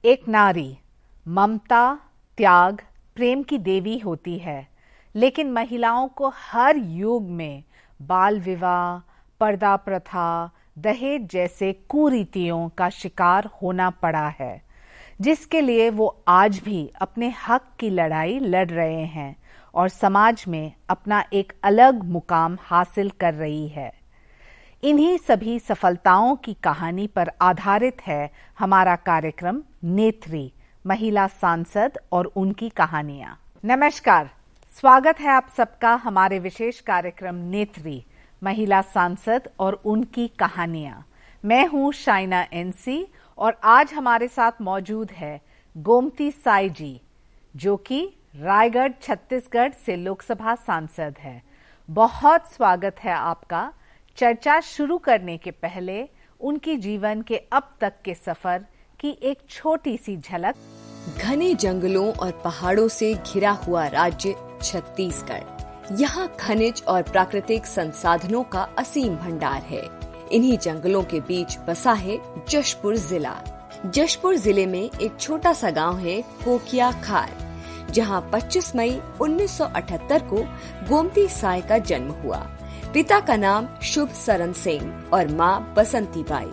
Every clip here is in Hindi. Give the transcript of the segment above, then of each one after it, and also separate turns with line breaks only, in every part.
एक नारी ममता, त्याग, प्रेम की देवी होती है, लेकिन महिलाओं को हर युग में बाल विवाह, पर्दा प्रथा, दहेज जैसे कुरीतियों का शिकार होना पड़ा है, जिसके लिए वो आज भी अपने हक की लड़ाई लड़ रहे हैं और समाज में अपना एक अलग मुकाम हासिल कर रही है। इन्हीं सभी सफलताओं की कहानी पर आधारित है हमारा कार्यक्रम नेत्री, महिला सांसद और उनकी कहानियां। नमस्कार, स्वागत है आप सबका हमारे विशेष कार्यक्रम नेत्री, महिला सांसद और उनकी कहानियां। मैं हूं शाइना एनसी और आज हमारे साथ मौजूद है गोमती साई जी, जो कि रायगढ़ छत्तीसगढ़ से लोकसभा सांसद है। बहुत स्वागत है आपका। चर्चा शुरू करने के पहले उनकी जीवन के अब तक के सफर की एक छोटी सी झलक।
घने जंगलों और पहाड़ों से घिरा हुआ राज्य छत्तीसगढ़। यहाँ खनिज और प्राकृतिक संसाधनों का असीम भंडार है। इन्हीं जंगलों के बीच बसा है जशपुर जिला। जशपुर जिले में एक छोटा सा गांव है कोकिया खार, जहाँ 25 मई 1978 को गोमती साई का जन्म हुआ। पिता का नाम शुभ सरन सिंह और माँ बसंती बाई।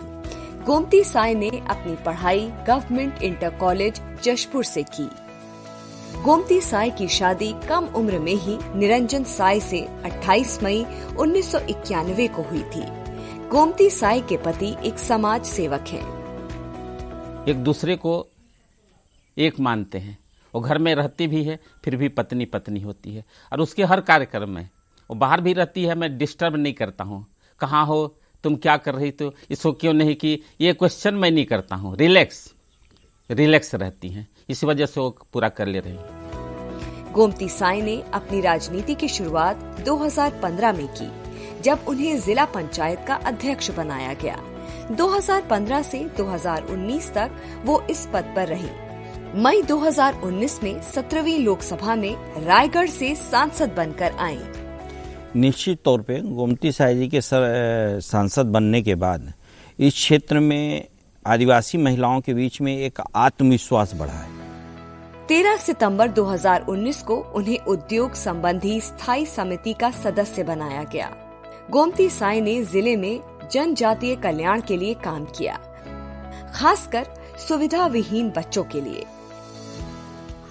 गोमती साई ने अपनी पढ़ाई गवर्नमेंट इंटर कॉलेज जशपुर से की। गोमती साई की शादी कम उम्र में ही निरंजन साई से 28 मई 1991 को हुई थी। गोमती साई के पति एक समाज सेवक हैं।
एक दूसरे को एक मानते हैं। वो घर में रहती भी है, फिर भी पत्नी पत्नी होती है और उसके हर कार्यक्रम में वो बाहर भी रहती है। मैं डिस्टर्ब नहीं करता हूँ, कहाँ हो तुम, क्या कर रही, तो इसको क्यों नहीं की, ये क्वेश्चन मैं नहीं करता हूँ। रिलैक्स रहती हैं, इस वजह से वो पूरा कर ले रही हैं।
गोमती साई ने अपनी राजनीति की शुरुआत 2015 में की, जब उन्हें जिला पंचायत का अध्यक्ष बनाया गया। 2015 से 2019 तक वो इस पद पर रही। मई 2019 में 17वीं लोकसभा में रायगढ़ से सांसद बनकर आईं।
निश्चित तौर पे गोमती साई जी के सांसद बनने के बाद इस क्षेत्र में आदिवासी महिलाओं के बीच में एक आत्मविश्वास बढ़ा है।
13 सितंबर 2019 को उन्हें उद्योग संबंधी स्थायी समिति का सदस्य बनाया गया। गोमती साई ने जिले में जनजातीय कल्याण के लिए काम किया, खासकर सुविधा विहीन बच्चों के लिए।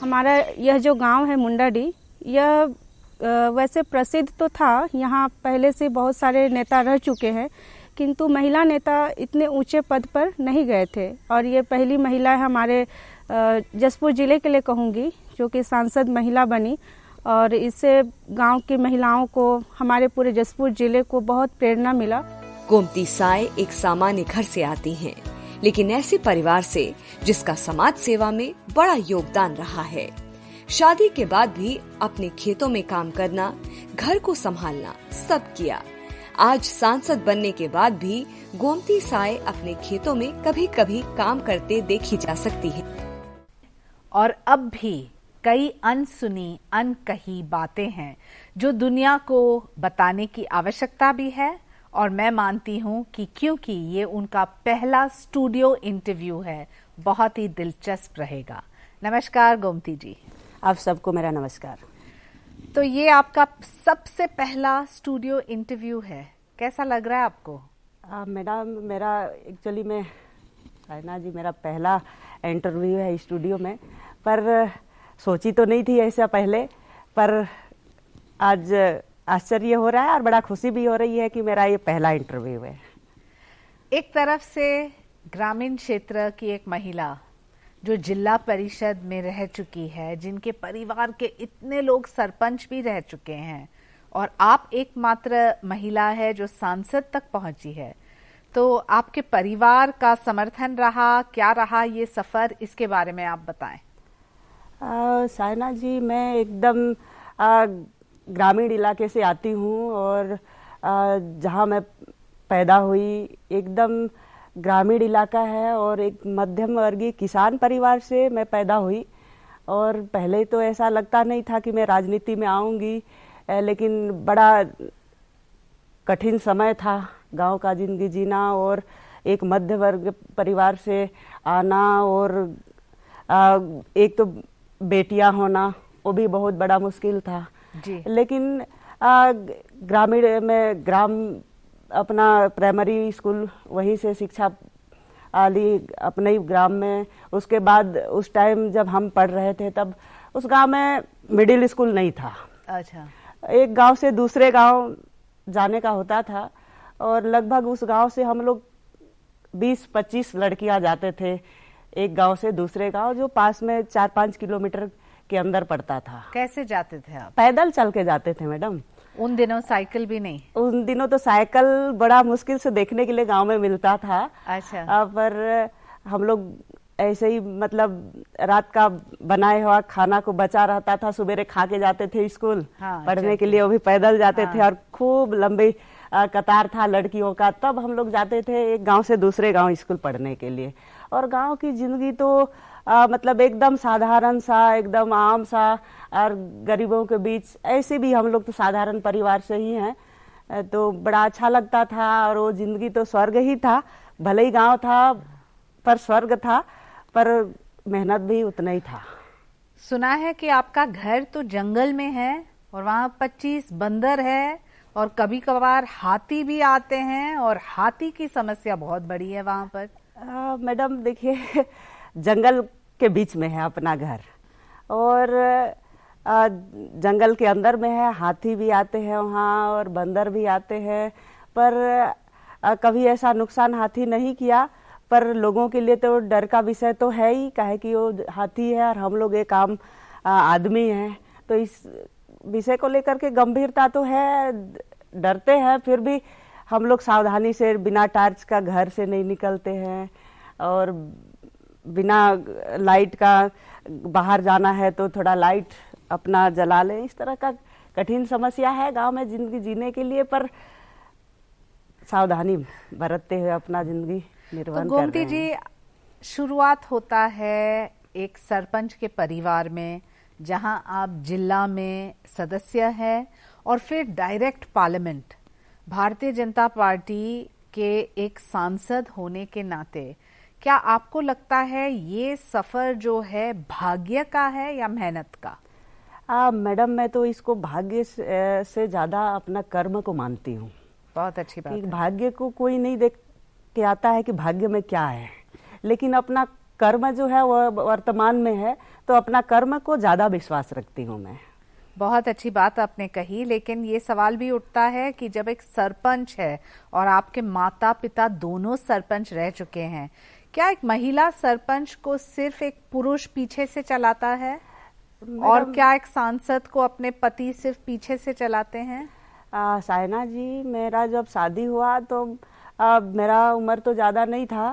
हमारा यह जो गांव है मुंडाडी, यह वैसे प्रसिद्ध तो था, यहाँ पहले से बहुत सारे नेता रह चुके हैं, किंतु महिला नेता इतने ऊंचे पद पर नहीं गए थे और ये पहली महिला है हमारे जशपुर जिले के लिए कहूँगी, जो कि सांसद महिला बनी और इससे गांव की महिलाओं को, हमारे पूरे जशपुर जिले को बहुत प्रेरणा मिला।
गोमती साई एक सामान्य घर से आती हैं, लेकिन ऐसे परिवार से जिसका समाज सेवा में बड़ा योगदान रहा है। शादी के बाद भी अपने खेतों में काम करना, घर को संभालना सब किया। आज सांसद बनने के बाद भी गोमती साई अपने खेतों में कभी कभी काम करते देखी जा सकती है।
और अब भी कई अनसुनी अनकही बातें हैं जो दुनिया को बताने की आवश्यकता भी है, और मैं मानती हूँ कि क्योंकि ये उनका पहला स्टूडियो इंटरव्यू है, बहुत ही दिलचस्प रहेगा। नमस्कार गोमती जी।
आप सबको मेरा नमस्कार।
तो ये आपका सबसे पहला स्टूडियो इंटरव्यू है, कैसा लग रहा है आपको?
मेरा एक्चुअली में साइना जी मेरा पहला इंटरव्यू है स्टूडियो में, पर सोची तो नहीं थी ऐसा पहले, पर आज आश्चर्य हो रहा है और बड़ा खुशी भी हो रही है कि मेरा ये पहला इंटरव्यू है।
एक तरफ से ग्रामीण क्षेत्र की एक महिला जो जिला परिषद में रह चुकी है, जिनके परिवार के इतने लोग सरपंच भी रह चुके हैं, और आप एकमात्र महिला है जो सांसद तक पहुंची है, तो आपके परिवार का समर्थन रहा, क्या रहा ये सफर, इसके बारे में आप बताएं।
साइना जी, मैं एकदम ग्रामीण इलाके से आती हूँ और जहाँ मैं पैदा हुई एकदम ग्रामीण इलाका है और एक मध्यम वर्गीय किसान परिवार से मैं पैदा हुई। और पहले तो ऐसा लगता नहीं था कि मैं राजनीति में आऊँगी, लेकिन बड़ा कठिन समय था गांव का जिंदगी जीना और एक मध्य वर्ग परिवार से आना और एक तो बेटियां होना वो भी बहुत बड़ा मुश्किल था
जी।
लेकिन ग्रामीण में अपना प्राइमरी स्कूल वहीं से शिक्षा ली अपने ही ग्राम में। उसके बाद उस टाइम जब हम पढ़ रहे थे तब उस गांव में मिडिल स्कूल नहीं था।
अच्छा।
एक गांव से दूसरे गांव जाने का होता था और लगभग उस गांव से हम लोग 20-25 लड़कियां जाते थे एक गांव से दूसरे गांव, जो पास में 4-5 किलोमीटर के अंदर पड़ता था।
कैसे जाते थे आप?
पैदल चल के जाते थे मैडम।
उन दिनों साइकिल भी नहीं?
उन दिनों तो साइकिल बड़ा मुश्किल से देखने के लिए गांव में मिलता था।
अच्छा।
पर हम लोग ऐसे ही मतलब रात का बनाए हुआ खाना को बचा रहता था, सुबेरे खा के जाते थे स्कूल।
हाँ,
पढ़ने के लिए वो भी पैदल जाते थे और खूब लंबी कतार था लड़कियों का। तब हम लोग जाते थे एक गांव से दूसरे गांव स्कूल पढ़ने के लिए। और गांव की जिंदगी तो मतलब एकदम साधारण सा, एकदम आम सा, और गरीबों के बीच ऐसे भी हम लोग तो साधारण परिवार से ही हैं, तो बड़ा अच्छा लगता था। और वो जिंदगी तो स्वर्ग ही था, भले ही गांव था पर स्वर्ग था, पर मेहनत भी उतना ही था।
सुना है कि आपका घर तो जंगल में है और वहाँ 25 बंदर है और कभी कभार हाथी भी आते हैं और हाथी की समस्या बहुत बड़ी है वहाँ पर।
मैडम देखिए, जंगल के बीच में है अपना घर और जंगल के अंदर में है, हाथी भी आते हैं वहाँ और बंदर भी आते हैं, पर कभी ऐसा नुकसान हाथी नहीं किया। पर लोगों के लिए तो डर का विषय तो है ही, काहे कि वो हाथी है और हम लोग एक आम आदमी हैं, तो इस विषय को लेकर के गंभीरता तो है, डरते हैं। फिर भी हम लोग सावधानी से बिना टार्च का घर से नहीं निकलते हैं और बिना लाइट का बाहर जाना है तो थोड़ा लाइट अपना जला लें। इस तरह का कठिन समस्या है गांव में जिंदगी जीने के लिए, पर सावधानी बरतते हुए अपना जिंदगी निर्वहन कर रहे हैं।
गोमती जी, शुरुआत होता है एक सरपंच के परिवार में, जहां आप जिला में सदस्य हैं, और फिर direct parliament, Bharatiya Janata party के एक सांसद होने के नाते क्या आपको लगता है ये सफर जो है भाग्य का है या मेहनत का?
मैडम, मैं तो इसको भाग्य से ज्यादा अपना कर्म को मानती हूँ।
बहुत अच्छी बात है।
भाग्य को कोई नहीं देख के आता है कि भाग्य में क्या है, लेकिन अपना कर्म जो है वो वर्तमान में है, तो अपना कर्म को ज्यादा विश्वास रखती हूँ मैं।
बहुत अच्छी बात आपने कही, लेकिन ये सवाल भी उठता है कि जब एक सरपंच है और आपके माता पिता दोनों सरपंच रह चुके हैं, क्या एक महिला सरपंच को सिर्फ एक पुरुष पीछे से चलाता है? और क्या एक सांसद को अपने पति सिर्फ पीछे से चलाते हैं?
साइना जी, मेरा जब शादी हुआ तो मेरा उम्र तो ज्यादा नहीं था,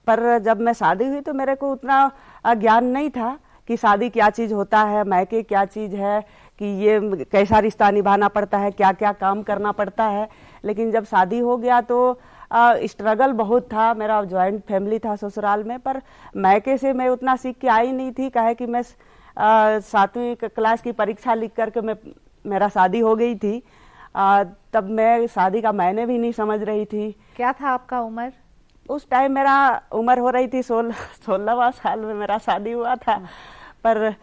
पर जब मैं शादी हुई तो मेरे को उतना ज्ञान नहीं था कि शादी क्या चीज होता है, मायके क्या चीज है, कि ये कैसा रिश्ता निभाना पड़ता है, क्या क्या काम करना पड़ता है। लेकिन जब शादी हो गया तो स्ट्रगल बहुत था। मेरा जॉइंट फैमिली था ससुराल में, पर मायके से मैं उतना सीख के आई नहीं थी, काहे कि मैं 7वीं क्लास की परीक्षा लिख करके मेरा शादी हो गई थी। तब मैं शादी का मायने भी नहीं समझ रही थी।
क्या था आपका उम्र?
उस टाइम मेरा उम्र हो रही थी 16वां साल में मेरा शादी हुआ था। पर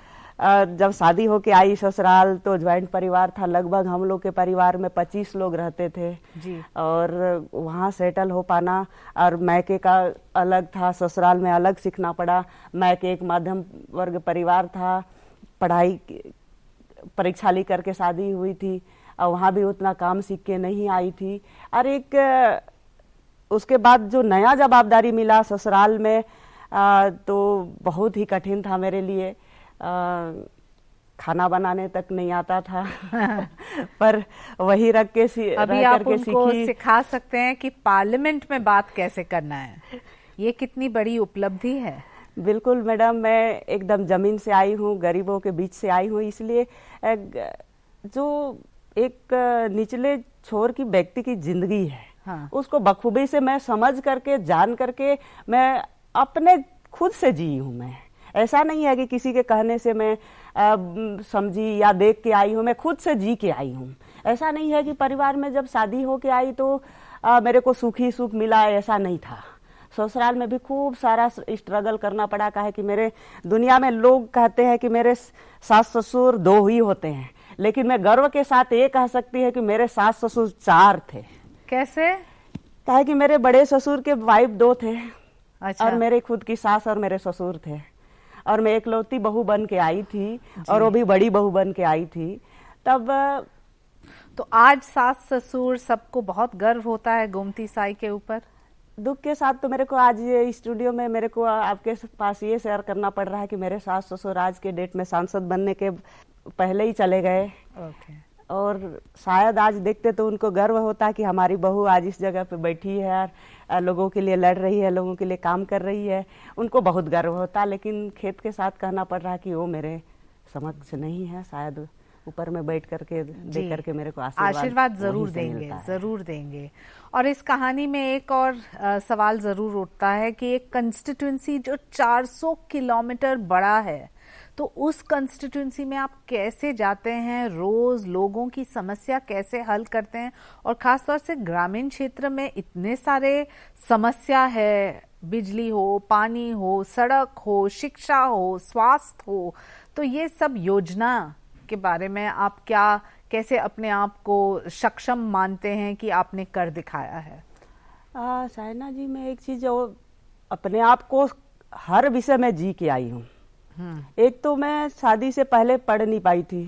जब शादी होके आई ससुराल तो ज्वाइंट परिवार था, लगभग हम लोग के परिवार में 25 लोग रहते थे
जी।
और वहाँ सेटल हो पाना, और मायके का अलग था, ससुराल में अलग सीखना पड़ा। मायके एक मध्यम वर्ग परिवार था, पढ़ाई परीक्षा ली करके शादी हुई थी और वहाँ भी उतना काम सीख के नहीं आई थी। और एक उसके बाद जो नया जवाबदारी मिला ससुराल में तो बहुत ही कठिन था मेरे लिए। खाना बनाने तक नहीं आता था पर वही रख के
अभी आप उनको सिखा सकते हैं कि पार्लियामेंट में बात कैसे करना है। ये कितनी बड़ी उपलब्धि है।
बिल्कुल मैडम, मैं एकदम जमीन से आई हूँ, गरीबों के बीच से आई हूँ, इसलिए जो एक निचले छोर की व्यक्ति की जिंदगी है,
हाँ।
उसको बखूबी से मैं समझ करके जान करके मैं अपने खुद से जी हूँ। मैं ऐसा नहीं है कि किसी के कहने से मैं समझी या देख के आई हूँ, मैं खुद से जी के आई हूँ। ऐसा नहीं है कि परिवार में जब शादी हो के आई तो मेरे को सुख ही सुख मिला, ऐसा नहीं था। ससुराल में भी खूब सारा स्ट्रगल करना पड़ा। काहे कि मेरे दुनिया में लोग कहते हैं कि मेरे सास ससुर 2 ही होते हैं, लेकिन मैं गर्व के साथ ये कह सकती है कि मेरे सास ससुर 4 थे।
कैसे?
काहे कि मेरे बड़े ससुर के वाइफ 2 थे।
अच्छा।
और मेरे खुद की सास और मेरे ससुर थे, और मैं एकलौती बहू बन के आई थी, और वो भी बड़ी बहू बन के आई थी तब।
तो आज सास ससुर सबको बहुत गर्व होता है गोमती साई के ऊपर।
दुख के साथ तो मेरे को आज ये स्टूडियो में मेरे को आपके पास ये शेयर करना पड़ रहा है कि मेरे सास ससुर आज के डेट में सांसद बनने के पहले ही चले गए। और शायद आज देखते तो उनको गर्व होता कि हमारी बहू आज इस जगह पे बैठी है और लोगों के लिए लड़ रही है, लोगों के लिए काम कर रही है, उनको बहुत गर्व होता। लेकिन खेत के साथ कहना पड़ रहा कि वो मेरे समक्ष नहीं है, शायद ऊपर में बैठ करके देख करके मेरे को
आशीर्वाद जरूर देंगे, जरूर देंगे। और इस कहानी में एक और सवाल जरूर उठता है कि एक कंस्टिट्यूंसी जो 400 किलोमीटर बड़ा है, तो उस कंस्टिट्यूंसी में आप कैसे जाते हैं, रोज लोगों की समस्या कैसे हल करते हैं? और खासतौर से ग्रामीण क्षेत्र में इतने सारे समस्या है, बिजली हो, पानी हो, सड़क हो, शिक्षा हो, स्वास्थ्य हो, तो ये सब योजना के बारे में आप कैसे अपने आप को सक्षम मानते हैं कि आपने कर दिखाया है?
साइना जी, मैं एक चीज अपने आप को हर विषय में जी के आई हूँ। एक तो मैं शादी से पहले पढ़ नहीं पाई थी,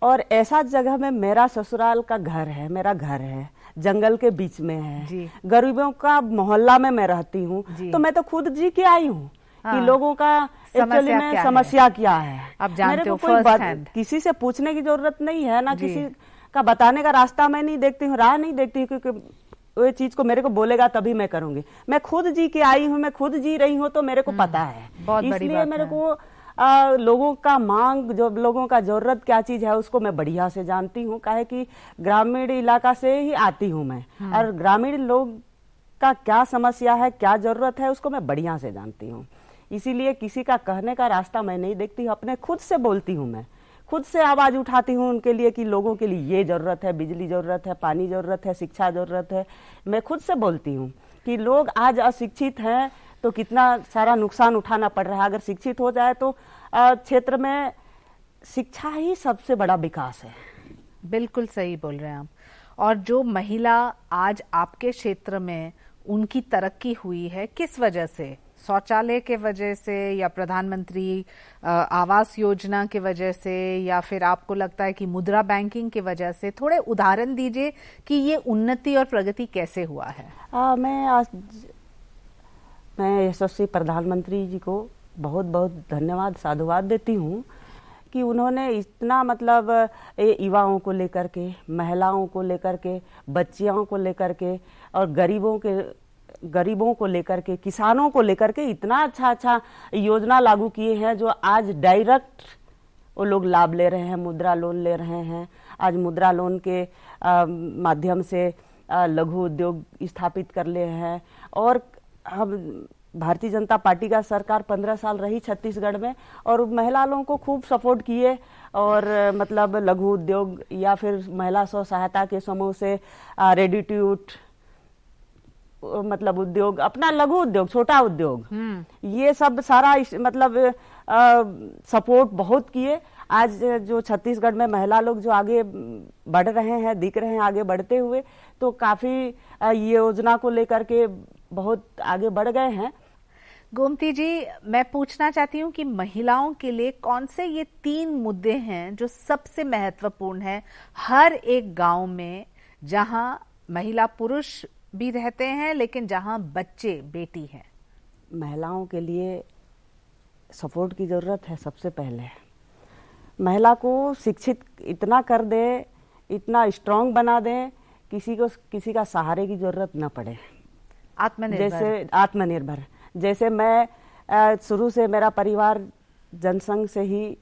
और ऐसा जगह में मेरा ससुराल का घर है, मेरा घर है, जंगल के बीच में है, गरीबों का मोहल्ला में मैं रहती हूँ, तो मैं तो खुद जी के आई हूँ कि लोगों का एक्चुअली में समस्या क्या है।
आप जानते हो,
किसी से पूछने की जरूरत नहीं है ना, किसी का बताने का रास्ता मैं नहीं देखती हूँ, राह नहीं देखती हूँ, क्योंकि वो चीज को मेरे को बोलेगा तभी मैं करूंगी। मैं खुद जी के आई हूँ, मैं खुद जी रही हूँ, तो मेरे को पता है। इसलिए मेरे को लोगों का मांग, जो लोगों का जरूरत क्या चीज है, उसको मैं बढ़िया से जानती हूँ। काहे कि ग्रामीण इलाका से ही आती हूँ मैं, और ग्रामीण लोग का क्या समस्या है, क्या जरूरत है, उसको मैं बढ़िया से जानती हूँ। इसीलिए किसी का कहने का रास्ता मैं नहीं देखती हूँ, अपने खुद से बोलती हूँ, मैं खुद से आवाज उठाती हूँ उनके लिए कि लोगों के लिए ये जरूरत है, बिजली जरूरत है, पानी जरूरत है, शिक्षा जरूरत है। मैं खुद से बोलती हूँ कि लोग आज अशिक्षित हैं तो कितना सारा नुकसान उठाना पड़ रहा है। अगर शिक्षित हो जाए तो क्षेत्र में शिक्षा ही सबसे बड़ा विकास है।
बिल्कुल सही बोल रहे हैं आप। और जो महिला आज आपके क्षेत्र में उनकी तरक्की हुई है, किस वजह से? शौचालय के वजह से, या प्रधानमंत्री आवास योजना के वजह से, या फिर आपको लगता है कि मुद्रा बैंकिंग के वजह से? थोड़े उदाहरण दीजिए कि ये उन्नति और प्रगति कैसे हुआ है।
मैं यशस्वी प्रधानमंत्री जी को बहुत बहुत धन्यवाद, साधुवाद देती हूँ कि उन्होंने इतना मतलब युवाओं को लेकर के, महिलाओं को लेकर के, बच्चियों को लेकर के, और गरीबों को लेकर के, किसानों को लेकर के इतना अच्छा योजना लागू किए हैं, जो आज डायरेक्ट वो लोग लाभ ले रहे हैं, मुद्रा लोन ले रहे हैं। आज मुद्रा लोन के माध्यम से लघु उद्योग स्थापित कर ले हैं। और हम भारतीय जनता पार्टी का सरकार 15 साल रही छत्तीसगढ़ में, और महिला लोगों को खूब सपोर्ट किए, और मतलब लघु उद्योग या फिर महिला स्व सहायता के समूह से रेडी टू यूज मतलब उद्योग, अपना लघु उद्योग, छोटा उद्योग, ये सब सारा मतलब सपोर्ट बहुत किए। आज जो छत्तीसगढ़ में महिला लोग जो आगे बढ़ रहे हैं, दिख रहे हैं आगे बढ़ते हुए, तो काफी ये योजना को लेकर के बहुत आगे बढ़ गए हैं।
गोमती जी, मैं पूछना चाहती हूँ कि महिलाओं के लिए कौन से ये 3 मुद्दे हैं जो सबसे महत्वपूर्ण है हर एक गांव में, जहां महिला पुरुष भी रहते हैं, लेकिन जहां बच्चे बेटी हैं?
महिलाओं के लिए सपोर्ट की जरूरत है। सबसे पहले महिला को शिक्षित इतना कर दे, इतना स्ट्रांग बना दे, किसी का सहारे की जरूरत न पड़े। आत्मनिर्भर। जैसे मैं शुरू से मेरा परिवार जनसंघ से ही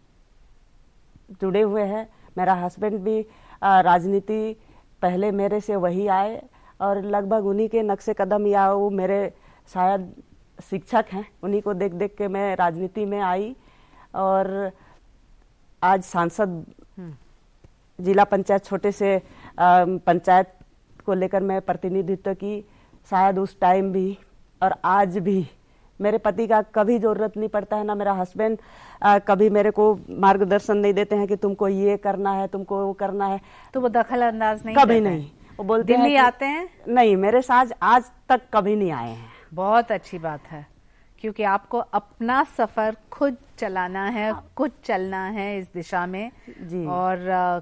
जुड़े हुए हैं। मेरा हस्बैंड भी राजनीति पहले मेरे से वही आए, और लगभग उन्हीं के नक्शे कदम, या वो मेरे शायद शिक्षक हैं, उन्हीं को देख देख के मैं राजनीति में आई, और आज सांसद, जिला पंचायत, छोटे से पंचायत को लेकर मैं प्रतिनिधित्व की, शायद उस टाइम भी और आज भी मेरे पति का कभी जरूरत नहीं पड़ता है, ना मेरा हस्बैंड कभी मेरे को मार्गदर्शन नहीं देते हैं कि तुमको ये करना है, तुमको वो करना है।
तो वो दखल अंदाज नहीं
कभी
करते हैं?
नहीं। वो बोलते
दिल्ली
हैं
आते हैं?
नहीं, मेरे साथ आज तक कभी नहीं आए हैं।
बहुत अच्छी बात है, क्योंकि आपको अपना सफर खुद चलाना है, खुद चलना है इस दिशा में
जी।
और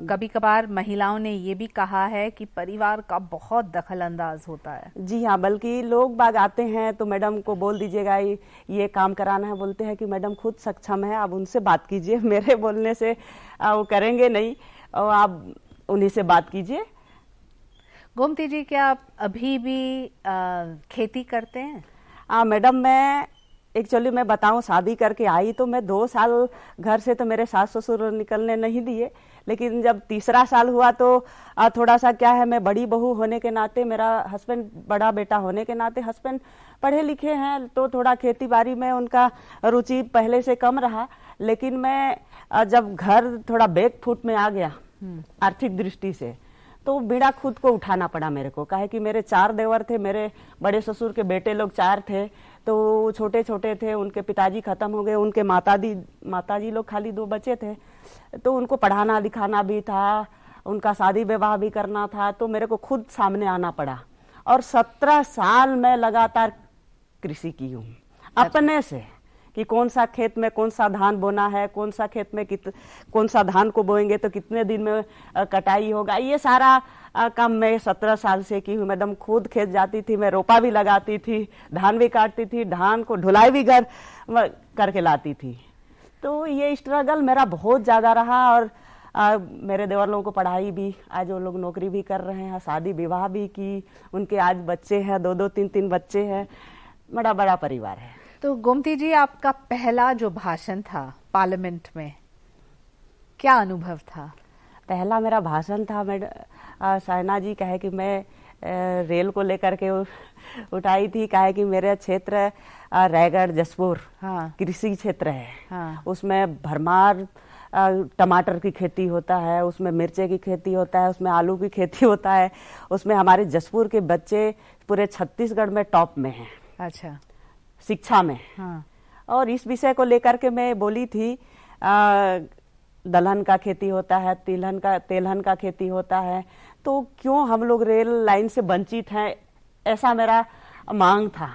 कभी कभार महिलाओं ने ये भी कहा है कि परिवार का बहुत दखल अंदाज होता है।
जी हाँ, बल्कि लोग बाग आते हैं तो मैडम को बोल दीजिएगा ये काम कराना है, बोलते हैं कि मैडम खुद सक्षम है, आप उनसे बात कीजिए, मेरे बोलने से वो करेंगे नहीं, और आप उन्हीं से बात कीजिए।
गोमती जी, क्या आप अभी भी खेती करते हैं?
मैडम, मैं एक्चुअली मैं बताऊं, शादी करके आई तो मैं 2 साल घर से तो मेरे सास ससुर निकलने नहीं दिए, लेकिन जब तीसरा साल हुआ तो थोड़ा सा क्या है, मैं बड़ी बहू होने के नाते, मेरा हस्बैंड बड़ा बेटा होने के नाते, हस्बैंड पढ़े लिखे हैं तो थोड़ा खेती बाड़ी में उनका रुचि पहले से कम रहा। लेकिन मैं जब घर थोड़ा बैक फुट में आ गया आर्थिक दृष्टि से, तो बीड़ा खुद को उठाना पड़ा मेरे को। काहे कि मेरे 4 देवर थे, मेरे बड़े ससुर के बेटे लोग 4 थे, तो छोटे छोटे थे, उनके पिताजी खत्म हो गए, उनके माताजी लोग खाली 2 बच्चे थे, तो उनको पढ़ाना लिखाना भी था, उनका शादी विवाह भी करना था, तो मेरे को खुद सामने आना पड़ा। और 17 साल मैं लगातार कृषि की हूँ अपने से, कि कौन सा खेत में कौन सा धान बोना है, कौन सा खेत में कौन सा धान को बोएंगे तो कितने दिन में कटाई होगा, ये सारा काम मैं 17 साल से की हूँ। मैडम, खुद खेत जाती थी, मैं रोपा भी लगाती थी, धान भी काटती थी, धान को ढुलाई भी घर करके लाती थी। तो ये स्ट्रगल मेरा बहुत ज्यादा रहा। और मेरे देवर लोगों को पढ़ाई भी, आज वो लोग नौकरी भी कर रहे हैं, शादी विवाह भी की, उनके आज बच्चे हैं, 2-2 3-3 बच्चे हैं, बड़ा बड़ा परिवार है।
तो गोमती जी, आपका पहला जो भाषण था पार्लियामेंट में, क्या अनुभव था?
पहला मेरा भाषण था सायना जी, कहे कि मैं रेल को लेकर के उठाई थी, कहे कि मेरा क्षेत्र रायगढ़ जसपुर कृषि क्षेत्र है। उसमें भरमार टमाटर की खेती होता है, उसमें मिर्चे की खेती होता है, उसमें आलू की खेती होता है, उसमें हमारे जसपुर के बच्चे पूरे छत्तीसगढ़ में टॉप में हैं।
अच्छा,
शिक्षा में। और इस विषय को लेकर के मैं बोली थी, दलहन का खेती होता है, तेलहन का खेती होता है, तो क्यों हम लोग रेल लाइन से वंचित हैं, ऐसा मेरा मांग था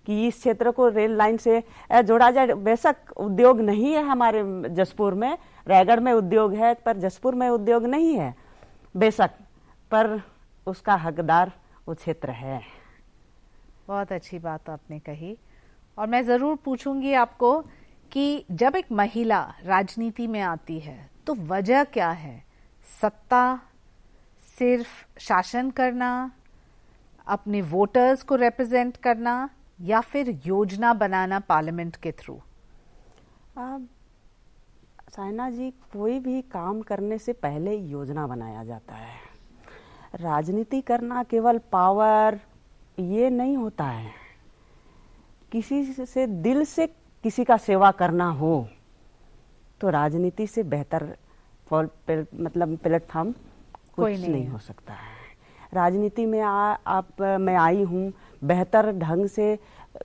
कि इस क्षेत्र को रेल लाइन से जोड़ा जाए। बेशक उद्योग नहीं है हमारे जसपुर में, रायगढ़ में उद्योग है, पर जसपुर में उद्योग नहीं है बेशक, पर उसका हकदार वो क्षेत्र है।
बहुत अच्छी बात आपने कही। और मैं जरूर पूछूंगी आपको कि जब एक महिला राजनीति में आती है तो वजह क्या है? सत्ता, सिर्फ शासन करना, अपने वोटर्स को रिप्रेजेंट करना, या फिर योजना बनाना पार्लियामेंट के थ्रू?
सायना जी, कोई भी काम करने से पहले योजना बनाया जाता है। राजनीति करना केवल पावर ये नहीं होता है, किसी से दिल से किसी का सेवा करना हो तो राजनीति से बेहतर मतलब प्लेटफॉर्म कुछ नहीं हो सकता है। राजनीति में मैं आई हूँ, बेहतर ढंग से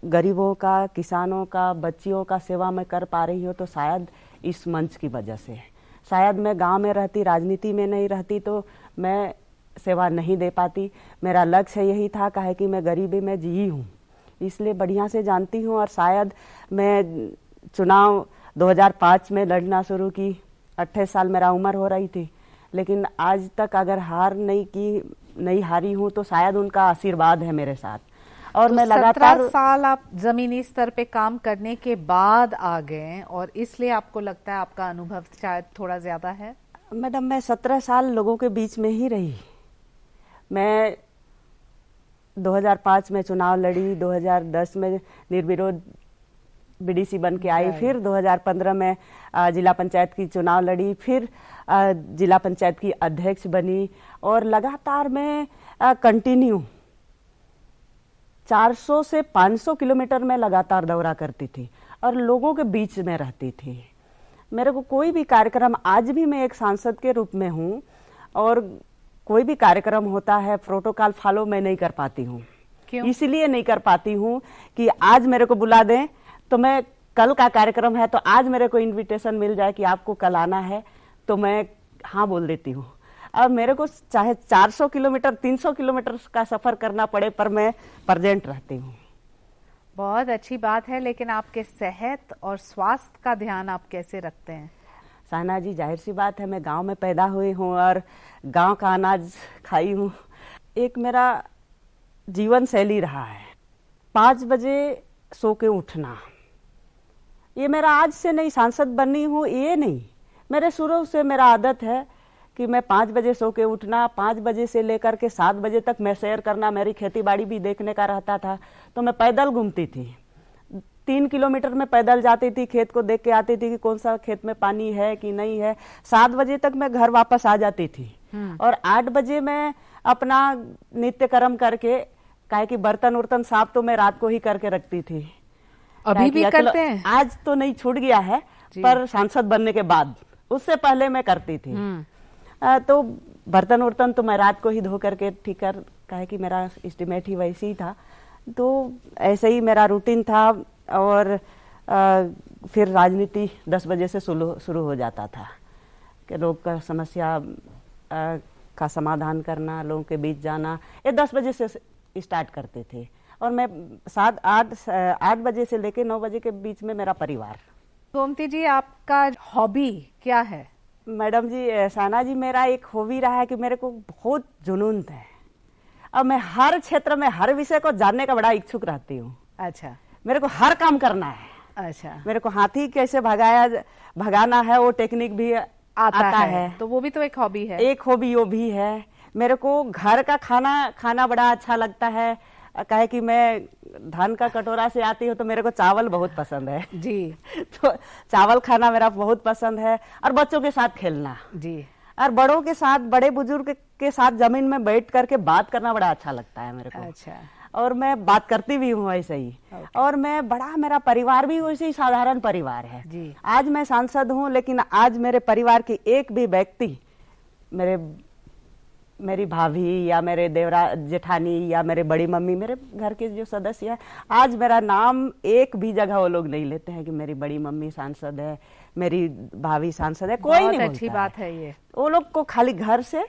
गरीबों का, किसानों का, बच्चियों का सेवा मैं कर पा रही हूँ तो शायद इस मंच की वजह से। शायद मैं गांव में रहती, राजनीति में नहीं रहती तो मैं सेवा नहीं दे पाती। मेरा लक्ष्य यही था, काहे कि मैं गरीबी में जी हूँ, इसलिए बढ़िया से जानती हूँ। और शायद मैं चुनाव 2005 में लड़ना शुरू की, 28 साल मेरा उम्र हो रही थी, लेकिन आज तक अगर हार नहीं हारी हूँ तो शायद उनका आशीर्वाद है मेरे साथ। और
तो
मैं लगातार
17 साल आप जमीनी स्तर पे काम करने के बाद आ गए, और इसलिए आपको लगता है आपका अनुभव शायद थोड़ा ज्यादा है?
मैडम, मैं 17 साल लोगों के बीच में ही रही। मैं 2005 में चुनाव लड़ी, 2010 में निर्विरोध बीडीसी बन के आई, फिर 2015 में जिला पंचायत की चुनाव लड़ी, फिर जिला पंचायत की अध्यक्ष बनी, और लगातार मैं कंटिन्यू 400 से 500 किलोमीटर में लगातार दौरा करती थी और लोगों के बीच में रहती थी। मेरे को कोई भी कार्यक्रम, आज भी मैं एक सांसद के रूप में हूँ, और कोई भी कार्यक्रम होता है प्रोटोकॉल फॉलो मैं नहीं कर पाती हूँ।
क्यों?
इसलिए नहीं कर पाती हूँ कि आज मेरे को बुला दें तो मैं, कल का कार्यक्रम है तो आज मेरे को इनविटेशन मिल जाए कि आपको कल आना है, तो मैं हाँ बोल देती हूँ। अब मेरे को चाहे 400 किलोमीटर 300 किलोमीटर का सफर करना पड़े, पर मैं प्रेजेंट रहती हूँ।
बहुत अच्छी बात है, लेकिन आपके सेहत और स्वास्थ्य का ध्यान आप कैसे रखते हैं?
साना जी, जाहिर सी बात है, मैं गांव में पैदा हुई हूँ और गांव का अनाज खाई हूँ। एक मेरा जीवन शैली रहा है 5 बजे सो के उठना। ये मेरा आज से नहीं, सांसद बनी हूँ ये नहीं, मेरे शुरू से मेरा आदत है कि मैं 5 बजे सो के उठना। 5 बजे से लेकर के 7 बजे तक मैं सैर करना। मेरी खेती बाड़ी भी देखने का रहता था, तो मैं पैदल घूमती थी। 3 किलोमीटर में पैदल जाती थी, खेत को देख के आती थी कि कौन सा खेत में पानी है कि नहीं है। 7 बजे तक मैं घर वापस आ जाती थी और 8 बजे मैं अपना नित्य कर्म करके, काहे कि बर्तन उर्तन साफ तो मैं रात को ही करके रखती थी।
अभी भी करते हैं?
आज तो नहीं, छूट गया है, पर सांसद बनने के बाद, उससे पहले मैं करती थी। तो बर्तन उर्तन तो मैं रात को ही धो करके ठीक कर, काहे कि मेरा एस्टिमेट ही वैसे ही था, तो ऐसे ही मेरा रूटीन था। और फिर राजनीति 10 बजे से शुरू हो जाता था कि लोग का समस्या का समाधान करना, लोगों के बीच जाना। ये 10 बजे से स्टार्ट करते थे और मैं 8 बजे से लेके 9 बजे के बीच में मेरा परिवार।
गोमती जी, आपका हॉबी क्या है?
मैडम जी, साना जी, मेरा एक हॉबी रहा है कि मेरे को बहुत जुनून है और मैं हर क्षेत्र में हर विषय को जानने का बड़ा इच्छुक रहती हूँ।
अच्छा,
मेरे को हर काम करना है।
अच्छा,
मेरे को हाथी कैसे भगाना है वो टेक्निक भी आता है,
तो वो भी तो एक हॉबी है।
एक हॉबी वो भी है। मेरे को घर का खाना बड़ा अच्छा लगता है, कहे कि मैं धान का कटोरा से आती हूँ तो मेरे को चावल बहुत पसंद है
जी।
तो चावल खाना मेरा बहुत पसंद है और बच्चों के साथ खेलना
जी,
और बड़ों के साथ, बड़े बुजुर्ग के साथ जमीन में बैठ करके बात करना बड़ा अच्छा लगता है मेरे को।
अच्छा,
और मैं बात करती भी हूँ ऐसे ही। और मैं मेरा परिवार भी वैसे ही साधारण परिवार है
जी।
आज मैं सांसद हूँ, लेकिन आज मेरे परिवार के एक भी व्यक्ति, मेरी भाभी या मेरे देवरा जेठानी या मेरे बड़ी मम्मी, मेरे घर के जो सदस्य है, आज मेरा नाम एक भी जगह वो लोग नहीं लेते हैं कि मेरी बड़ी मम्मी सांसद है, मेरी भाभी सांसद है, कोई नहीं बोलता।
अच्छी बात है ये।
वो लोग को खाली घर से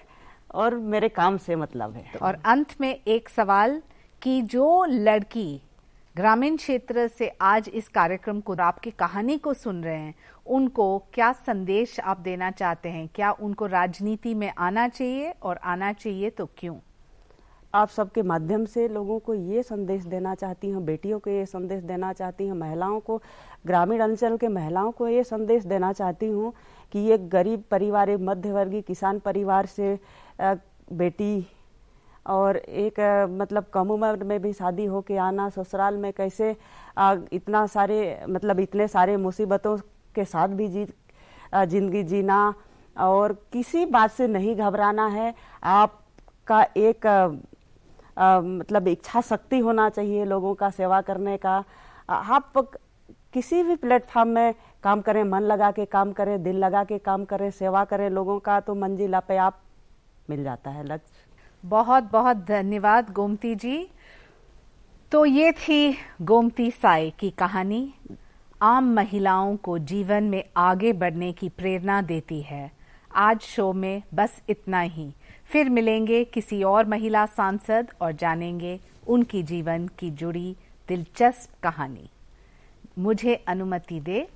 और मेरे काम से मतलब है।
और अंत में एक सवाल कि जो लड़की ग्रामीण क्षेत्र से आज इस कार्यक्रम को, आपकी कहानी को सुन रहे हैं, उनको क्या संदेश आप देना चाहते हैं? क्या उनको राजनीति में आना चाहिए, और आना चाहिए तो क्यों?
आप सबके माध्यम से लोगों को ये संदेश देना चाहती हूँ, बेटियों को ये संदेश देना चाहती हूँ, महिलाओं को, ग्रामीण अंचल के महिलाओं को ये संदेश देना चाहती हूँ कि एक गरीब परिवार, एक मध्यवर्गीय किसान परिवार से बेटी और एक मतलब कम उम्र में भी शादी होके आना, ससुराल में कैसे इतना सारे मतलब इतने सारे मुसीबतों के साथ भी जिंदगी जीना और किसी बात से नहीं घबराना है। आपका एक मतलब इच्छा शक्ति होना चाहिए लोगों का सेवा करने का। आप किसी भी प्लेटफॉर्म में काम करें, मन लगा के काम करें, दिल लगा के काम करें, सेवा करें लोगों का, तो मंजिल पे आप मिल जाता है लक्ष्य।
बहुत बहुत धन्यवाद गोमती जी। तो ये थी गोमती साई की कहानी। आम महिलाओं को जीवन में आगे बढ़ने की प्रेरणा देती है। आज शो में बस इतना ही, फिर मिलेंगे किसी और महिला सांसद और जानेंगे उनकी जीवन की जुड़ी दिलचस्प कहानी। मुझे अनुमति दे।